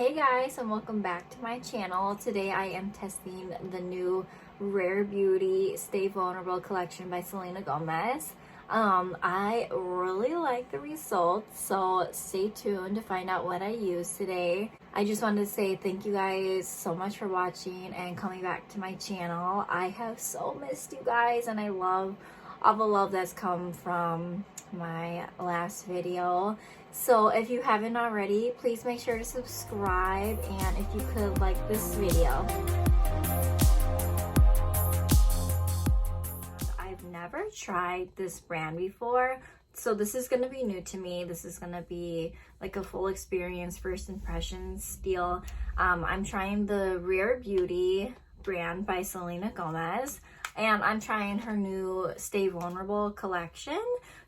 Hey guys, and welcome back to my channel. Today I am testing the new Rare Beauty Stay Vulnerable collection by Selena Gomez. I really like the results, so stay tuned to find out what I use today. I just wanted to say thank you guys so much for watching and coming back to my channel. I have so missed you guys, and I love all the love that's come from my last video. So if you haven't already, please make sure to subscribe, and if you could, like this video. I've never tried this brand before, so this is going to be new to me. This is going to be like a full experience, first impressions deal. I'm trying the Rare Beauty brand by Selena Gomez, and I'm trying her new Stay Vulnerable collection.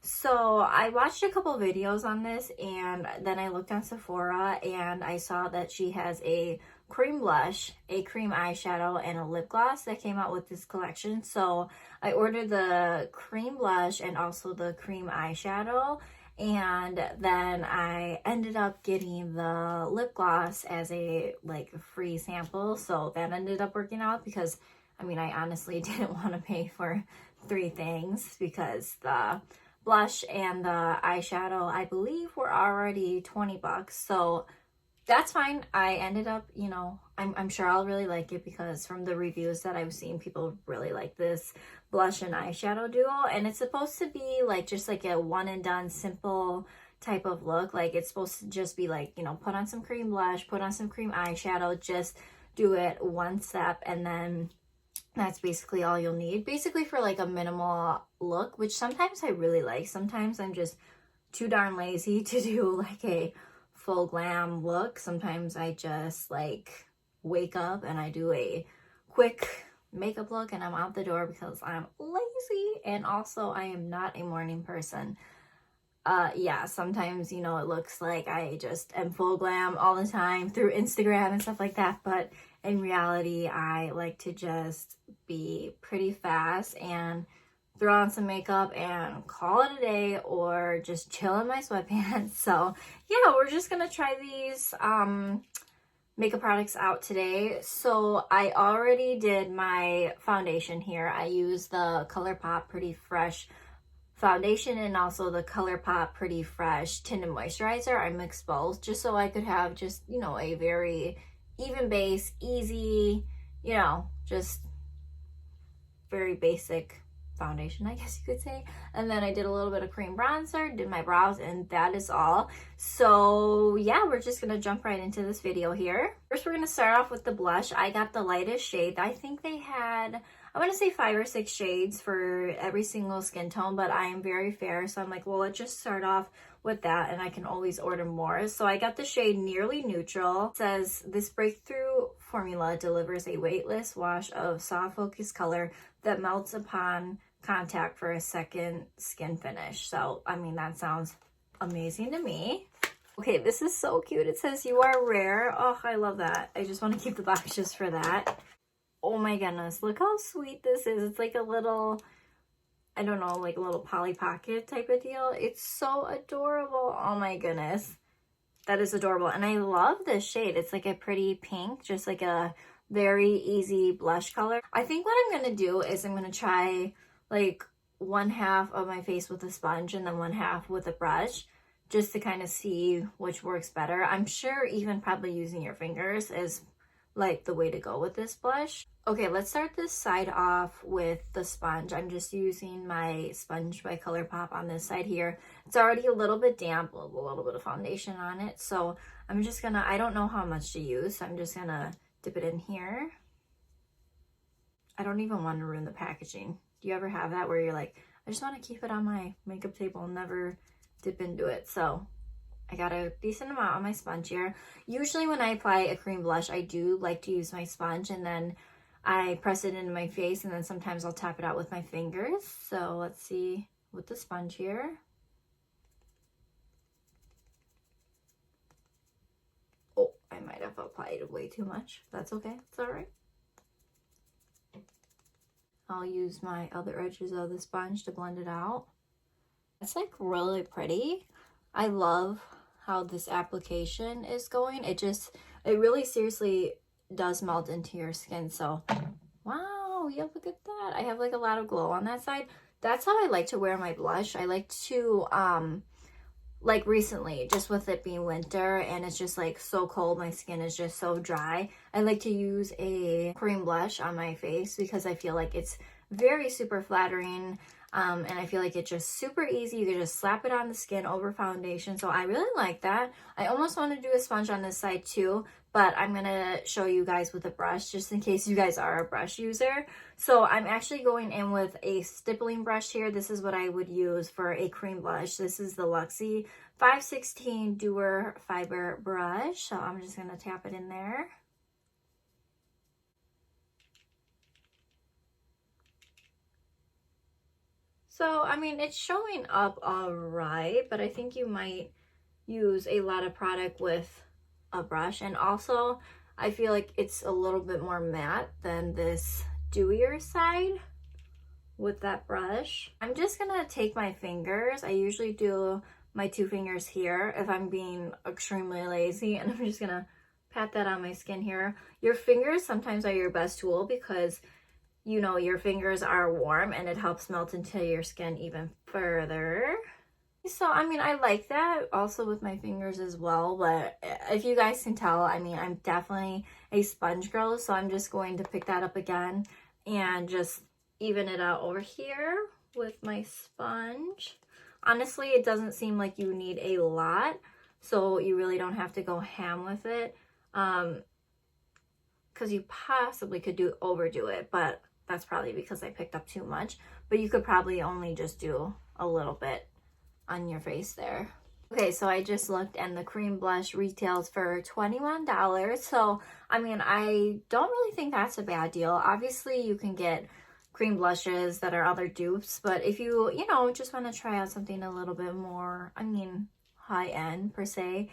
So I watched a couple videos on this, and then I looked on Sephora and I saw that she has a cream blush, a cream eyeshadow, and a lip gloss that came out with this collection. So I ordered the cream blush and also the cream eyeshadow, and then I ended up getting the lip gloss as a like free sample. So that ended up working out because I mean, I honestly didn't want to pay for 3 things because the blush and the eyeshadow, I believe, were already 20 bucks. So that's fine. I ended up, you know, I'm sure I'll really like it because from the reviews that I've seen, people really like this blush and eyeshadow duo. And it's supposed to be like just like a one and done simple type of look. Like it's supposed to just be like, you know, put on some cream blush, put on some cream eyeshadow, just do it one step, and then that's basically all you'll need, basically for like a minimal look, which sometimes I really like. Sometimes I'm just too darn lazy to do like a full glam look. Sometimes I just like wake up and I do a quick makeup look and I'm out the door because I'm lazy, and also I am not a morning person. Yeah, sometimes, you know, it looks like I just am full glam all the time through Instagram and stuff like that, but in reality, I like to just be pretty fast and throw on some makeup and call it a day, or just chill in my sweatpants. So yeah, we're just gonna try these makeup products out today. So I already did my foundation here. I used the ColourPop Pretty Fresh foundation and also the ColourPop Pretty Fresh tinted moisturizer. I mixed both just so I could have just, you know, a very even base, easy, you know, just very basic foundation, I guess you could say. And then I did a little bit of cream bronzer, did my brows, and that is all. So yeah, we're just gonna jump right into this video here. First, we're gonna start off with the blush. I got the lightest shade. I think they had, I want to say 5 or 6 shades for every single skin tone, but I am very fair, so I'm like, well, let's just start off with that, and I can always order more. So I got the shade Nearly Neutral. It says, this breakthrough formula delivers a weightless wash of soft focused color that melts upon contact for a second skin finish. So, I mean, that sounds amazing to me. Okay, this is so cute. It says, you are rare. Oh, I love that. I just want to keep the box just for that. Oh my goodness, look how sweet this is. It's like a little, I don't know, like a little Polly Pocket type of deal. It's so adorable. Oh my goodness. That is adorable. And I love this shade. It's like a pretty pink, just like a very easy blush color. I think what I'm going to do is I'm going to try like 1/2 of my face with a sponge and then 1/2 with a brush, just to kind of see which works better. I'm sure even probably using your fingers is like the way to go with this blush. Okay, let's start this side off with the sponge. I'm just using my sponge by ColourPop on this side here. It's already a little bit damp, a little bit of foundation on it. So I'm just gonna, I don't know how much to use, so I'm just gonna dip it in here. I don't even want to ruin the packaging. Do you ever have that where you're like, I just want to keep it on my makeup table and never dip into it? So I got a decent amount on my sponge here. Usually when I apply a cream blush, I do like to use my sponge and then I press it into my face, and then sometimes I'll tap it out with my fingers. So let's see with the sponge here. Oh, I might have applied way too much. That's okay. It's all right. I'll use my other edges of the sponge to blend it out. It's like really pretty. I love how this application is going. It just it really seriously does melt into your skin. So wow, yeah, look at that. I have like a lot of glow on that side. That's how I like to wear my blush. I like to like recently, just with it being winter and it's just like so cold, my skin is just so dry, I like to use a cream blush on my face because I feel like it's very super flattering, and I feel like it's just super easy. You can just slap it on the skin over foundation, so I really like that. I almost want to do a sponge on this side too, but I'm gonna show you guys with a brush just in case you guys are a brush user. So I'm actually going in with a stippling brush here. This is what I would use for a cream blush. This is the Luxie 516 Doer Fiber brush. So I'm just gonna tap it in there. So, I mean, it's showing up all right, but I think you might use a lot of product with a brush. And also, I feel like it's a little bit more matte than this dewier side with that brush. I'm just gonna take my fingers. I usually do my 2 fingers here if I'm being extremely lazy, and I'm just gonna pat that on my skin here. Your fingers sometimes are your best tool because you know your fingers are warm and it helps melt into your skin even further. So I mean, I like that also with my fingers as well, but if you guys can tell, I mean, I'm definitely a sponge girl, so I'm just going to pick that up again and just even it out over here with my sponge. Honestly, it doesn't seem like you need a lot, so you really don't have to go ham with it, because you possibly could overdo it, but that's probably because I picked up too much. But you could probably only just do a little bit on your face there. Okay, so I just looked and the cream blush retails for $21. So, I mean, I don't really think that's a bad deal. Obviously, you can get cream blushes that are other dupes, but if you know, just want to try out something a little bit more, I mean, high-end per se,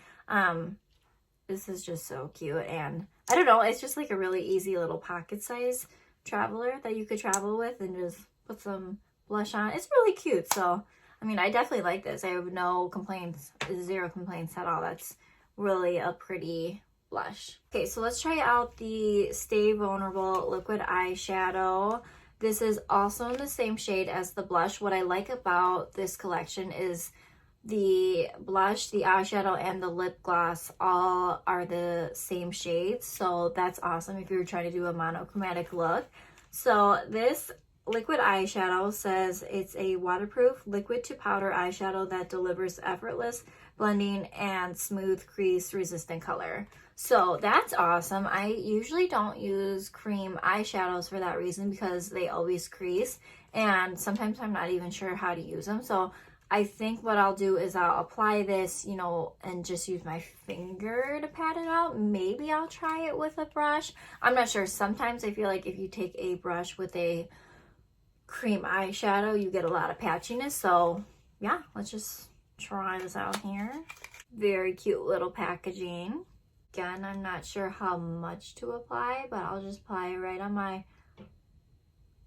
this is just so cute. And I don't know, it's just like a really easy little pocket size traveler that you could travel with and just put some blush on. It's really cute. So I mean, I definitely like this. I have no complaints, 0 complaints at all. That's really a pretty blush. Okay, so let's try out the Stay Vulnerable liquid eyeshadow. This is also in the same shade as the blush. What I like about this collection is the blush, the eyeshadow, and the lip gloss all are the same shades. So that's awesome if you're trying to do a monochromatic look. So this liquid eyeshadow says it's a waterproof liquid to powder eyeshadow that delivers effortless blending and smooth crease resistant color. So that's awesome. I usually don't use cream eyeshadows for that reason because they always crease and sometimes I'm not even sure how to use them. So I think what I'll do is I'll apply this, you know, and just use my finger to pat it out. Maybe I'll try it with a brush. I'm not sure. Sometimes I feel like if you take a brush with a cream eyeshadow, you get a lot of patchiness. So yeah, let's just try this out here. Very cute little packaging. Again, I'm not sure how much to apply, but I'll just apply it right on my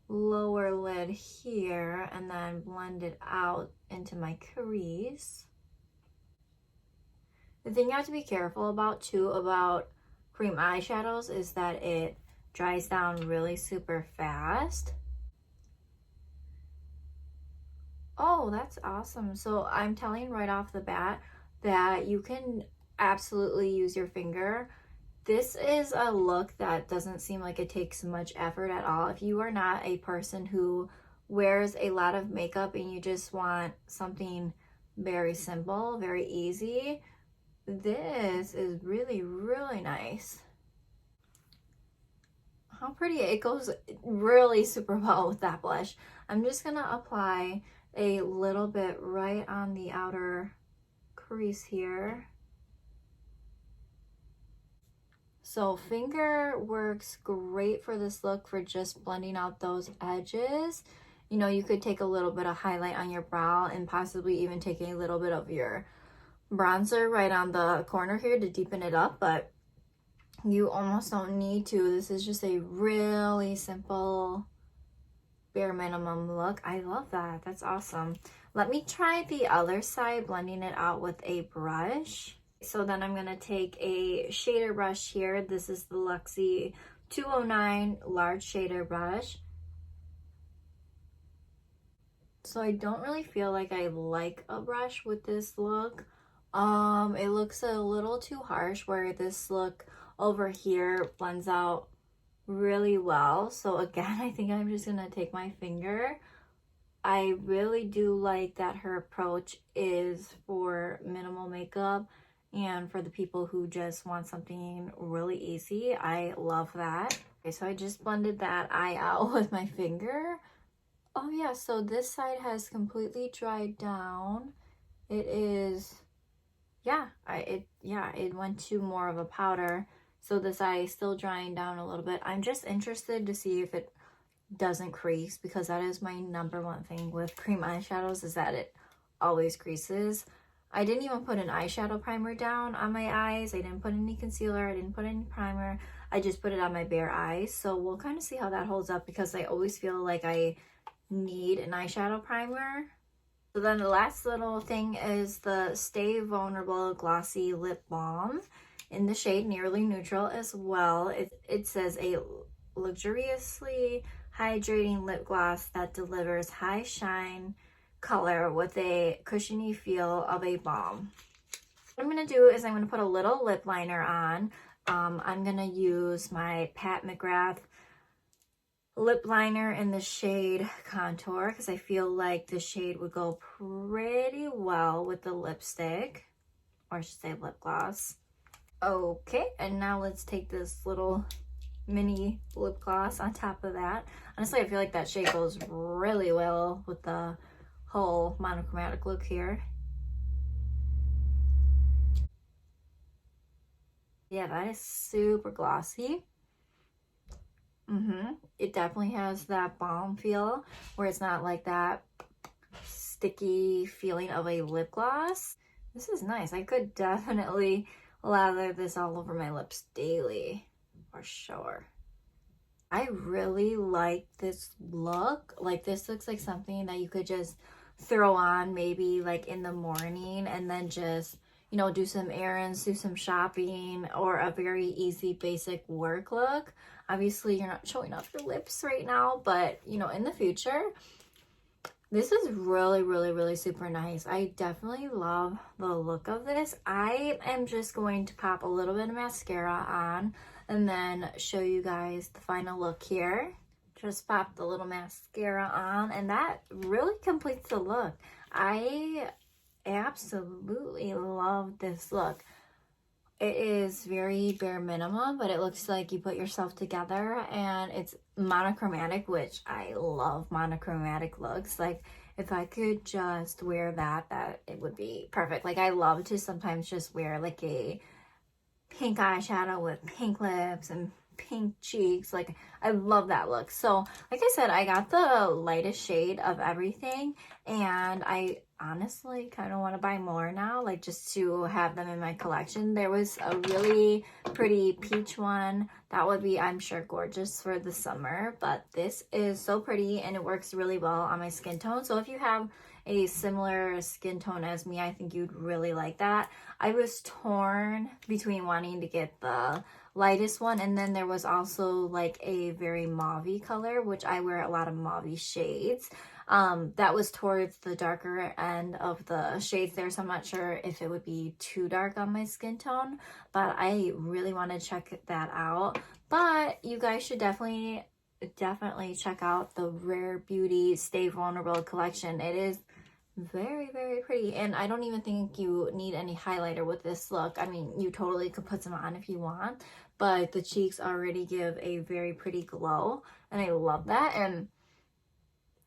lower lid here and then blend it out into my crease. The thing you have to be careful about too about cream eyeshadows is that it dries down really super fast. Oh, that's awesome. So I'm telling right off the bat that you can absolutely use your finger. This is a look that doesn't seem like it takes much effort at all. If you are not a person who wears a lot of makeup and you just want something very simple, very easy, this is really, really nice. How pretty. It goes really super well with that blush. I'm just gonna apply a little bit right on the outer crease here. So finger works great for this look for just blending out those edges. You know, you could take a little bit of highlight on your brow and possibly even take a little bit of your bronzer right on the corner here to deepen it up, but you almost don't need to. This is just a really simple, bare minimum look. I love that. That's awesome. Let me try the other side, blending it out with a brush. So then I'm gonna take a shader brush here. This is the Luxie 209 large shader brush. So I don't really feel like I like a brush with this look. It looks a little too harsh, where this look over here blends out really well. So again, I think I'm just gonna take my finger. I really do like that her approach is for minimal makeup and for the people who just want something really easy. I love that. Okay, so I just blended that eye out with my finger. Oh yeah, so this side has completely dried down. It is, yeah, it went to more of a powder. So this eye is still drying down a little bit. I'm just interested to see if it doesn't crease, because that is my #1 thing with cream eyeshadows, is that it always creases. I didn't even put an eyeshadow primer down on my eyes. I didn't put any concealer. I didn't put any primer. I just put it on my bare eyes. So we'll kind of see how that holds up, because I always feel like I need an eyeshadow primer. So then the last little thing is the Stay Vulnerable Glossy Lip Balm in the shade Nearly Neutral as well. It says a luxuriously hydrating lip gloss that delivers high shine color with a cushiony feel of a balm. What I'm going to do is I'm going to put a little lip liner on. I'm going to use my Pat McGrath lip liner in the shade Contour, because I feel like the shade would go pretty well with the lipstick, or I should say lip gloss. Okay, and now let's take this little mini lip gloss on top of that. Honestly, I feel like that shade goes really well with the whole monochromatic look here. Yeah, that is super glossy. It definitely has that balm feel, where it's not like that sticky feeling of a lip gloss. This is nice. I could definitely lather this all over my lips daily, for sure. I really like this look. Like, this looks like something that you could just throw on maybe like in the morning, and then just, you know, do some errands, do some shopping, or a very easy basic work look. Obviously, you're not showing off your lips right now, but you know, in the future, this is really, really, really super nice. I definitely love the look of this. I am just going to pop a little bit of mascara on and then show you guys the final look here. Just pop the little mascara on, and that really completes the look. I absolutely love this look. It is very bare minimum, but it looks like you put yourself together, and it's monochromatic, which I love monochromatic looks. Like, if I could just wear that it would be perfect. Like, I love to sometimes just wear like a pink eyeshadow with pink lips and pink cheeks. Like, I love that look. So like I said, I got the lightest shade of everything, and I honestly kind of want to buy more now, like just to have them in my collection. There was a really pretty peach one that would be, I'm sure, gorgeous for the summer, but this is so pretty and it works really well on my skin tone. So if you have a similar skin tone as me, I think you'd really like that. I was torn between wanting to get the lightest one, and then there was also like a very mauve-y color, which I wear a lot of mauve shades. That was towards the darker end of the shades there, so I'm not sure if it would be too dark on my skin tone, but I really want to check that out. But you guys should definitely check out the Rare Beauty Stay Vulnerable collection. It is very, very pretty, and I don't even think you need any highlighter with this look. I mean, you totally could put some on if you want, but the cheeks already give a very pretty glow, and I love that. And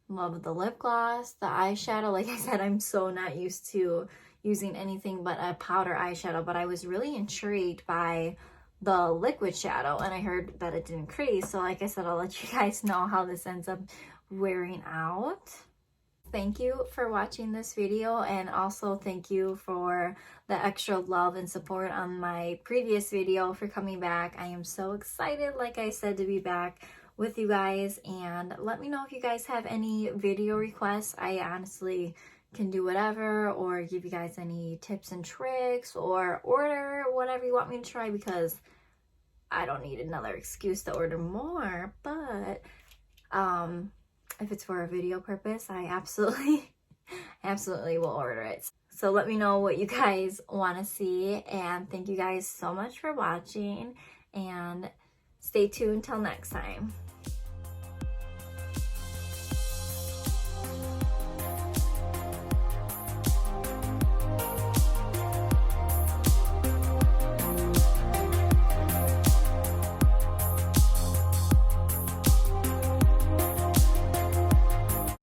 love the lip gloss, the eyeshadow. Like I said, I'm so not used to using anything but a powder eyeshadow, but I was really intrigued by the liquid shadow, and I heard that it didn't crease. So like I said, I'll let you guys know how this ends up wearing out. Thank you for watching this video, and also thank you for the extra love and support on my previous video, for coming back. I am so excited, like I said, to be back with you guys, and let me know if you guys have any video requests. I honestly can do whatever, or give you guys any tips and tricks, or order whatever you want me to try, because I don't need another excuse to order more. But if it's for a video purpose, I absolutely will order it. So let me know what you guys want to see, and thank you guys so much for watching, and stay tuned till next time.